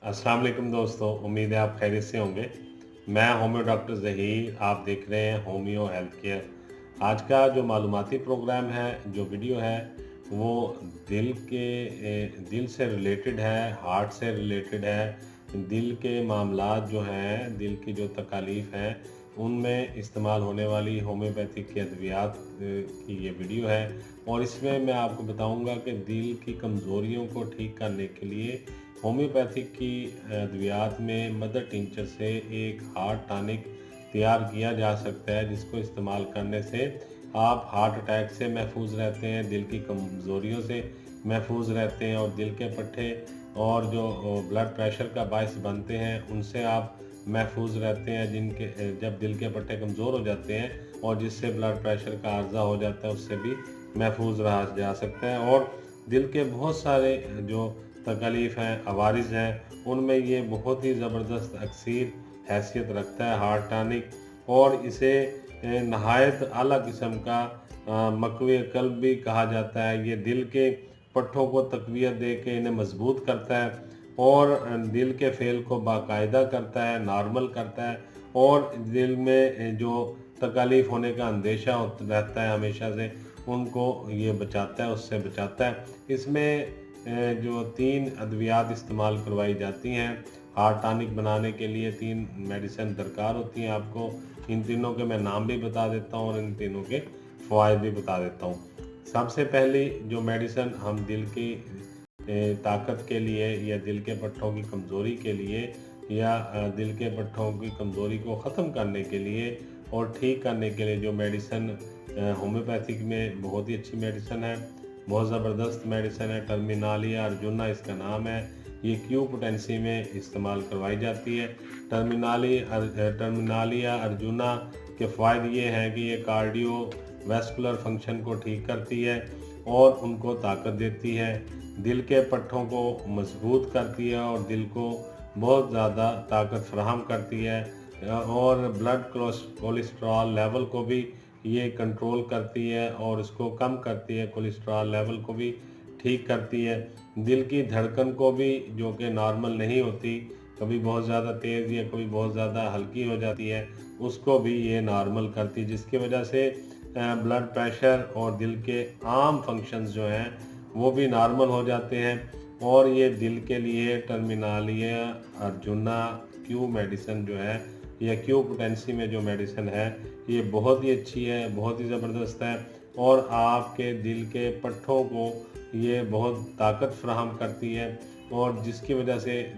अस्सलाम वालेकुम दोस्तों, उम्मीद है आप खैरियत से होंगे। मैं होम्यो डॉक्टर ज़हीर, आप देख रहे हैं होम्यो हेल्थ केयर। आज का जो मालूमाती प्रोग्राम है, जो वीडियो है, वो दिल से रिलेटेड है, हार्ट से रिलेटेड है। दिल के मामलात जो हैं, दिल की जो तकालीफ़ हैं, उनमें इस्तेमाल होने वाली होम्योपैथिक की अद्वियात की ये वीडियो है। और इसमें मैं आपको बताऊंगा कि दिल की कमज़ोरियों को ठीक करने के लिए होम्योपैथिक की अद्वियात में मदर टिंचर से एक हार्ट टॉनिक तैयार किया जा सकता है, जिसको इस्तेमाल करने से आप हार्ट अटैक से महफूज रहते हैं, दिल की कमज़ोरियों से महफूज रहते हैं, और दिल के पट्टे और जो ब्लड प्रेशर का बायस बनते हैं उनसे आप महफूज रहते हैं। जब दिल के पट्टे कमज़ोर हो जाते हैं और जिससे ब्लड प्रेशर का आर्जा हो जाता है, उससे भी महफूज रहा जा सकता है। और दिल के बहुत सारे जो तकलीफ़ हैं, अवारिज़ हैं, उनमें ये बहुत ही ज़बरदस्त अक्सीर हैसियत रखता है हार्ट टॉनिक। और इसे नहायत आला किस्म का मकवे कल्ब भी कहा जाता है। ये दिल के पट्ठों को तक़वियत दे के इन्हें मजबूत करता है और दिल के फेल को बाकायदा करता है, नॉर्मल करता है, और दिल में जो तकालीफ़ होने का अंदेशा रहता है हमेशा से, उनको ये बचाता है, उससे बचाता है। इसमें जो 3 अद्वियात इस्तेमाल करवाई जाती हैं हार्ट टॉनिक बनाने के लिए। 3 मेडिसिन दरकार होती हैं आपको। इन तीनों के मैं नाम भी बता देता हूँ और इन तीनों के फ़वाइद भी बता देता हूँ। सबसे पहली जो मेडिसिन हम दिल की ताकत के लिए, या दिल के पट्टों की कमज़ोरी के लिए, या दिल के पट्टों की कमज़ोरी को ख़त्म करने के लिए और ठीक करने के लिए जो मेडिसिन होम्योपैथिक में बहुत ही अच्छी मेडिसिन है, बहुत ज़बरदस्त मेडिसिन है, टर्मिनालिया अर्जुना इसका नाम है। ये क्यू पोटेंसी में इस्तेमाल करवाई जाती है। टर्मिनालिया अर्जुना के फ़ायदे ये हैं कि ये कार्डियो वैस्कुलर फंक्शन को ठीक करती है और उनको ताकत देती है, दिल के पट्ठों को मजबूत करती है और दिल को बहुत ज़्यादा ताकत फराहम करती है, और ब्लड कोलेस्ट्रॉल लेवल को भी ये कंट्रोल करती है और इसको कम करती है, कोलेस्ट्रॉल लेवल को भी ठीक करती है। दिल की धड़कन को भी, जो कि नॉर्मल नहीं होती, कभी बहुत ज़्यादा तेज़ या कभी बहुत ज़्यादा हल्की हो जाती है, उसको भी ये नॉर्मल करती है, जिसकी वजह से ब्लड प्रेशर और दिल के आम फंक्शंस जो हैं वो भी नॉर्मल हो जाते हैं। और ये दिल के लिए टर्मिनालिया अर्जुना क्यू मेडिसिन जो है, या क्यू पोटेंसी में जो मेडिसिन है, ये बहुत ही अच्छी है, बहुत ही ज़बरदस्त है, और आपके दिल के पट्ठों को ये बहुत ताकत फराहम करती है, और जिसकी वजह से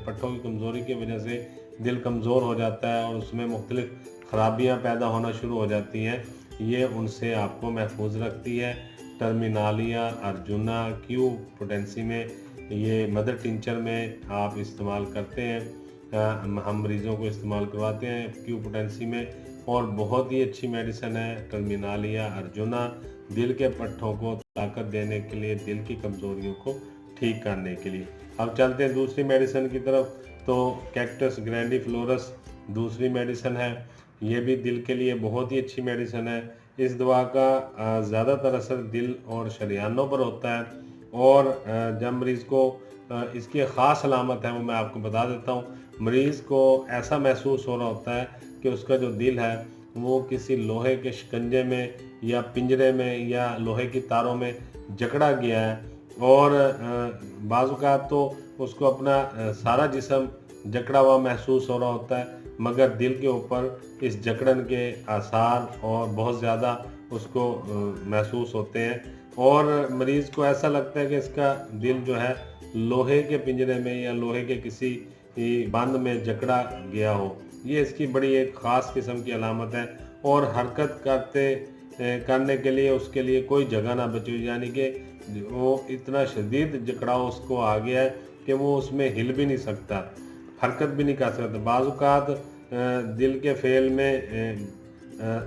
पट्ठों की कमज़ोरी की वजह से दिल कमज़ोर हो जाता है और उसमें मुख्तलिफ़ ख़राबियाँ पैदा होना शुरू हो जाती हैं, ये उनसे आपको महफूज रखती है। टर्मिनालिया अर्जुना क्यू पोटेंसी में ये मदर टिंचर में आप इस्तेमाल करते हैं। हम मरीज़ों को इस्तेमाल करवाते हैं क्यू पोटेंसी में, और बहुत ही अच्छी मेडिसिन है टर्मिनालिया अर्जुना, दिल के पट्ठों को ताकत देने के लिए, दिल की कमज़ोरियों को ठीक करने के लिए। अब चलते हैं दूसरी मेडिसिन की तरफ। तो कैक्टस ग्रैंडिफ्लोरस दूसरी मेडिसिन है, ये भी दिल के लिए बहुत ही अच्छी मेडिसिन है। इस दवा का ज़्यादातर असर दिल और शरीयानों पर होता है, और जब मरीज़ को इसकी ख़ास अलामत है वो मैं आपको बता देता हूँ। मरीज़ को ऐसा महसूस हो रहा होता है कि उसका जो दिल है वो किसी लोहे के शिकंजे में या पिंजरे में या लोहे की तारों में जकड़ा गया है, और बाज़ औक़ात तो उसको अपना सारा जिस्म जकड़ा हुआ महसूस हो रहा होता है, मगर दिल के ऊपर इस जकड़न के आसार और बहुत ज़्यादा उसको महसूस होते हैं, और मरीज़ को ऐसा लगता है कि इसका दिल जो है लोहे के पिंजरे में या लोहे के किसी बंद में जकड़ा गया हो। ये इसकी बड़ी एक ख़ास किस्म की अलामत है, और हरकत करने के लिए उसके लिए कोई जगह ना बची हो, यानी कि वो इतना शदीद जकड़ाव उसको आ गया है कि वो उसमें हिल भी नहीं सकता, हरकत भी नहीं कर सकता। बाज़ औक़ात दिल के फेल में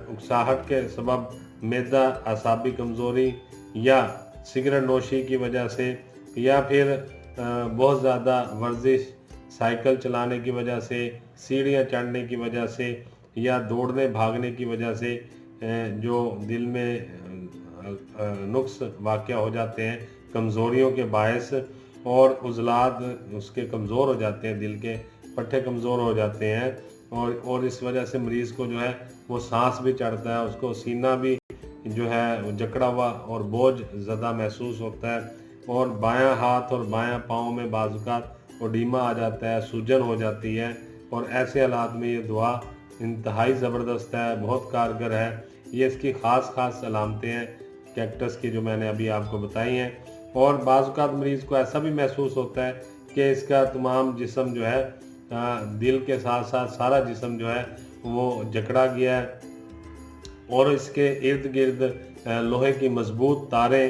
उकसाहट के सबब मैदा, असाबी कमज़ोरी या सिगरेट नोशी की वजह से, या फिर बहुत ज़्यादा वर्जिश, साइकिल चलाने की वजह से, सीढ़ियाँ चढ़ने की वजह से, या दौड़ने भागने की वजह से जो दिल में नुक्स वाक़या हो जाते हैं कमज़ोरियों के बायस, اور عضلات اس کے کمزور ہو جاتے ہیں، دل کے پٹھے کمزور ہو جاتے ہیں، اور اس وجہ سے مریض کو جو ہے وہ سانس بھی چڑھتا ہے، اس کو سینہ بھی جو ہے جکڑا ہوا اور بوجھ زدہ محسوس ہوتا ہے، اور بایاں ہاتھ اور بایاں پاؤں میں بعض اوقات اوڈیما آ جاتا ہے، سوجن ہو جاتی ہے، اور ایسے حالات میں یہ دعا انتہائی زبردست ہے، بہت کارگر ہے۔ یہ اس کی خاص علامتیں ہیں کیکٹس کی جو میں نے ابھی آپ کو بتائی ہیں۔ اور بعض اوقات مریض کو ایسا بھی محسوس ہوتا ہے کہ اس کا تمام جسم جو ہے دل کے ساتھ ساتھ سارا جسم جو ہے وہ جکڑا گیا ہے، اور اس کے ارد گرد لوہے کی مضبوط تاریں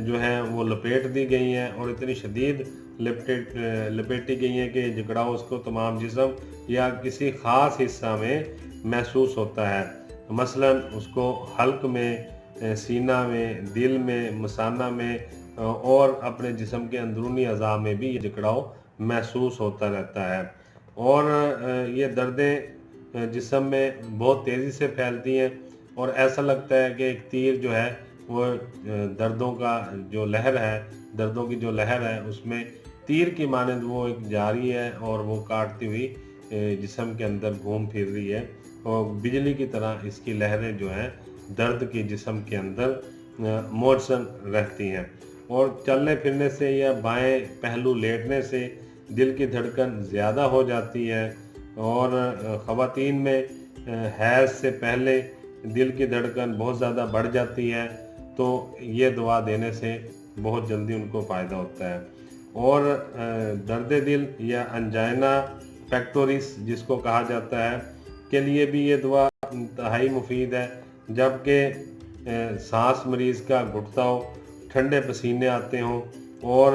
جو ہیں وہ لپیٹ دی گئی ہیں، اور اتنی شدید لپیٹی گئی ہیں کہ جکڑاؤ اس کو تمام جسم یا کسی خاص حصہ میں محسوس ہوتا ہے، مثلا اس کو حلق میں، سینہ میں، دل میں، مثانہ میں، اور اپنے جسم کے اندرونی اعضاء میں بھی یہ جکڑاؤ محسوس ہوتا رہتا ہے۔ اور یہ دردیں جسم میں بہت تیزی سے پھیلتی ہیں، اور ایسا لگتا ہے کہ ایک تیر جو ہے وہ دردوں کا جو لہر ہے، دردوں کی جو لہر ہے اس میں تیر کی مانند وہ ایک جاری ہے، اور وہ کاٹتی ہوئی جسم کے اندر گھوم پھر رہی ہے، اور بجلی کی طرح اس کی لہریں جو ہیں درد کی جسم کے اندر موڑسن رہتی ہیں۔ اور چلنے پھرنے سے یا بائیں پہلو لیٹنے سے دل کی دھڑکن زیادہ ہو جاتی ہے، اور خواتین میں حیض سے پہلے دل کی دھڑکن بہت زیادہ بڑھ جاتی ہے، تو یہ دعا دینے سے بہت جلدی ان کو فائدہ ہوتا ہے۔ اور درد دل یا انجائنا پیکٹورس جس کو کہا جاتا ہے کے لیے بھی یہ دعا انتہائی مفید ہے، جبکہ سانس مریض کا گھٹتا ہو، ٹھنڈے پسینے آتے ہوں، اور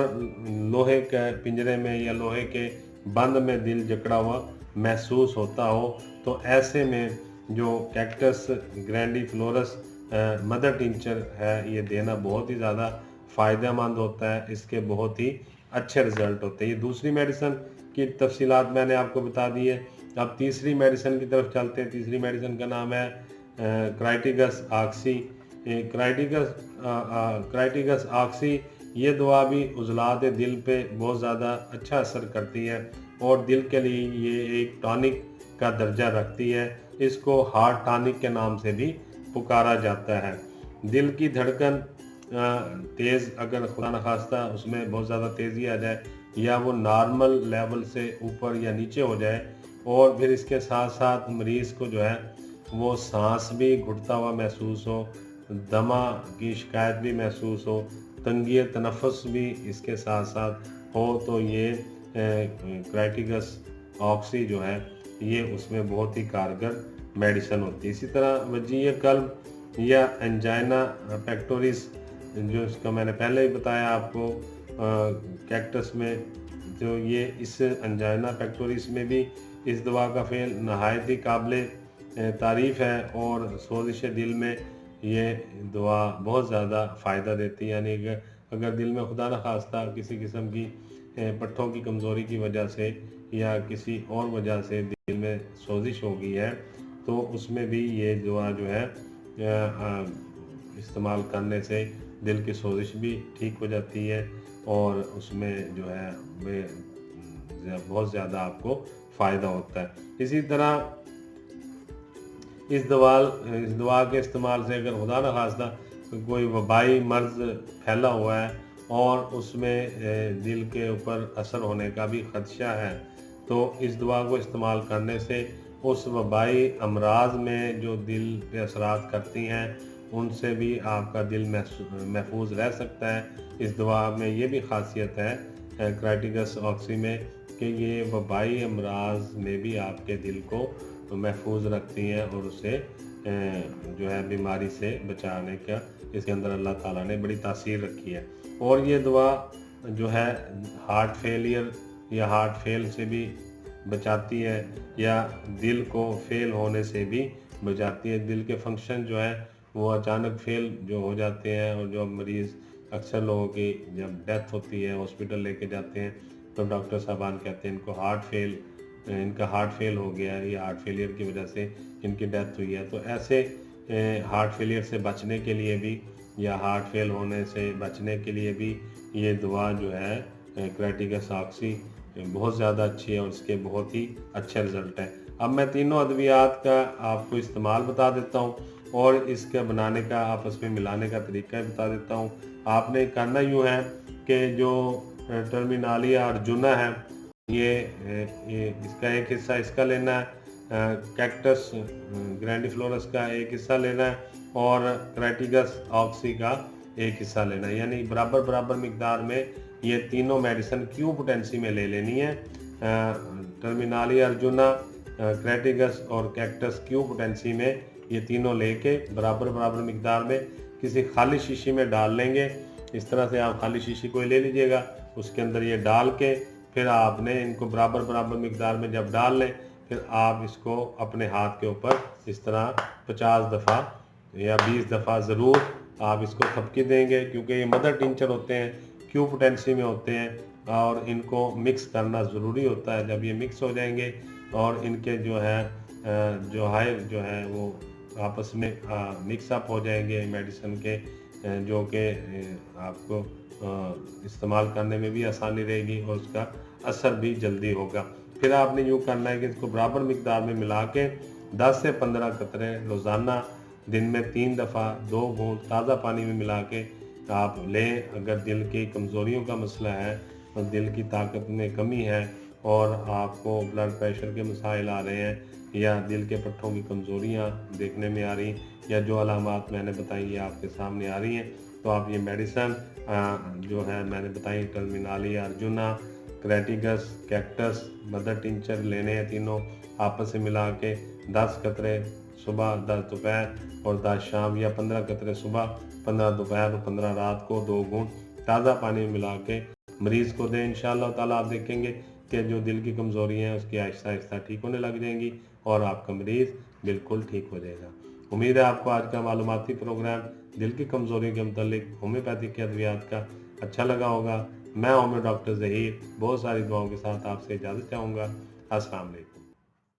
لوہے کے پنجرے میں یا لوہے کے بند میں دل جکڑا ہوا محسوس ہوتا ہو، تو ایسے میں جو کیکٹس گرینڈی فلورس مدر ٹنچر ہے یہ دینا بہت ہی زیادہ فائدہ مند ہوتا ہے، اس کے بہت ہی اچھے رزلٹ ہوتے ہیں۔ یہ دوسری میڈیسن کی تفصیلات میں نے آپ کو بتا دی ہے۔ اب تیسری میڈیسن کی طرف چلتے ہیں۔ تیسری میڈیسن کا نام ہے کرائٹیگس آکسی۔ کرائٹیگس آکسی یہ دعا بھی عضلات دل پہ بہت زیادہ اچھا اثر کرتی ہے، اور دل کے لیے یہ ایک ٹانک کا درجہ رکھتی ہے۔ اس کو ہارٹ ٹانک کے نام سے بھی پکارا جاتا ہے۔ دل کی دھڑکن تیز اگر خدا نخواستہ اس میں بہت زیادہ تیزی آ جائے، یا وہ نارمل لیول سے اوپر یا نیچے ہو جائے، اور پھر اس کے ساتھ ساتھ مریض کو جو ہے وہ سانس بھی گھٹتا ہوا محسوس ہو، دمہ کی شکایت بھی محسوس ہو، تنگی تنفس بھی اس کے ساتھ ساتھ ہو، تو یہ کرائٹیگس آکسی جو ہے یہ اس میں بہت ہی کارگر میڈیسن ہوتی ہے۔ اسی طرح وجیع قلب یا انجائنا پیکٹورس جو اس کا میں نے پہلے ہی بتایا آپ کو کیکٹس میں، جو یہ اس انجائنا پیکٹورس میں بھی اس دعا کا فعل نہایت ہی قابل تعریف ہے، اور سوزش دل میں یہ دعا بہت زیادہ فائدہ دیتی ہے۔ یعنی کہ اگر دل میں خدا نخواستہ کسی قسم کی پٹھوں کی کمزوری کی وجہ سے یا کسی اور وجہ سے دل میں سوزش ہو گئی ہے، تو اس میں بھی یہ دعا جو ہے استعمال کرنے سے دل کی سوزش بھی ٹھیک ہو جاتی ہے، اور اس میں جو ہے بہت زیادہ آپ کو فائدہ ہوتا ہے۔ اسی طرح اس دعا کے استعمال سے اگر خدا نخواستہ کوئی وبائی مرض پھیلا ہوا ہے اور اس میں دل کے اوپر اثر ہونے کا بھی خدشہ ہے، تو اس دعا کو استعمال کرنے سے اس وبائی امراض میں جو دل پہ اثرات کرتی ہیں ان سے بھی آپ کا دل محفوظ رہ سکتا ہے۔ اس دعا میں یہ بھی خاصیت ہے کرائٹیگس آکسی میں کہ یہ وبائی امراض میں بھی آپ کے دل کو محفوظ رکھتی ہیں، اور اسے جو ہے بیماری سے بچانے کا اس کے اندر اللہ تعالیٰ نے بڑی تاثیر رکھی ہے۔ اور یہ دعا جو ہے ہارٹ فیلئر یا ہارٹ فیل سے بھی بچاتی ہے، یا دل کو فیل ہونے سے بھی بچاتی ہے۔ دل کے فنکشن جو ہے وہ اچانک فیل جو ہو جاتے ہیں، اور جو مریض اکثر لوگوں کی جب ڈیتھ ہوتی ہے ہاسپٹل لے کے جاتے ہیں تو ڈاکٹر صاحبان کہتے ہیں ان کا ہارٹ فیل ہو گیا ہے، یہ ہارٹ فیلئر کی وجہ سے ان کی ڈیتھ ہوئی ہے۔ تو ایسے ہارٹ فیلئر سے بچنے کے لیے بھی یا ہارٹ فیل ہونے سے بچنے کے لیے بھی یہ دعا جو ہے क्रेटिकस ऑक्सी बहुत ज़्यादा अच्छी है और इसके बहुत ही अच्छे रिज़ल्ट हैं। अब मैं तीनों अद्वियात का आपको इस्तेमाल बता देता हूँ और इसके बनाने का, आपस में मिलाने का तरीका बता देता हूँ। आपने करना यूँ है कि जो टर्मिनालिया अर्जुना है, ये इसका एक हिस्सा इसका लेना है, कैक्टस ग्रैंडिफ्लोरस का एक हिस्सा लेना है और क्रेटिकस ऑक्सी का एक हिस्सा लेना है, यानी बराबर बराबर मिकदार में ये तीनों मेडिसिन क्यू पोटेंसी में ले लेनी है। टर्मिनालिया अर्जुना, क्रेटिकस और कैक्टस क्यू पोटेंसी में ये तीनों लेके बराबर बराबर मिकदार में किसी खाली शीशी में डाल लेंगे। इस तरह से आप खाली शीशी कोई ले लीजिएगा, उसके अंदर ये डाल के फिर आपने इनको बराबर बराबर मिकदार में जब डाल लें, फिर आप इसको अपने हाथ के ऊपर इस तरह 50 दफ़ा या 20 दफ़ा ज़रूर आप इसको थपकी देंगे, क्योंकि ये मदर टिंचर होते हैं, क्यू पोटेंसी में होते हैं और इनको मिक्स करना ज़रूरी होता है। जब ये मिक्स हो जाएंगे और इनके जो है जो हायर जो है वो आपस में मिक्स अप हो जाएंगे मेडिसिन के, जो कि आपको इस्तेमाल करने में भी आसानी रहेगी और उसका असर भी जल्दी होगा। फिर आपने यूँ करना है कि इसको बराबर मिकदार में मिला के 10 से 15 कतरे रोज़ाना दिन में 3 दफ़ा 2 घूंट ताज़ा पानी में मिला के आप लें। अगर दिल की कमज़ोरियों का मसला है और दिल की ताकत में कमी है और आपको ब्लड प्रेशर के मसाइल आ रहे हैं या दिल के पट्टों की कमज़ोरियाँ देखने में आ रही, या जो अलामात मैंने बताई ये आपके सामने आ रही हैं, तो आप ये मेडिसिन जो है मैंने बताई, terminalia arjuna, crataegus, cactus, mother tincture लेने हैं तीनों, आपस में मिला के 10 कतरे सुबह, 10 दोपहर और 10 शाम, या 15 कतरे सुबह, 15 दोपहर और 15 रात को 2 घूंट ताज़ा पानी में मिला के मरीज़ को दें। इंशाअल्लाह ताला आप देखेंगे कि जो दिल की कमज़ोरी हैं उसकी आहिस्ता आहिस्ता ठीक होने लग जाएंगी और आपका मरीज़ बिल्कुल ठीक हो जाएगा। उम्मीद है आपको आज का मालूमाती प्रोग्राम दिल की कमज़ोरी के मुतालिक होम्योपैथिक के अद्वियात का अच्छा लगा होगा। मैं होम्यो डॉक्टर ज़हीर बहुत सारी दुआओं के साथ आपसे इजाज़त चाहूँगा। अस्सलाम वालेकुम।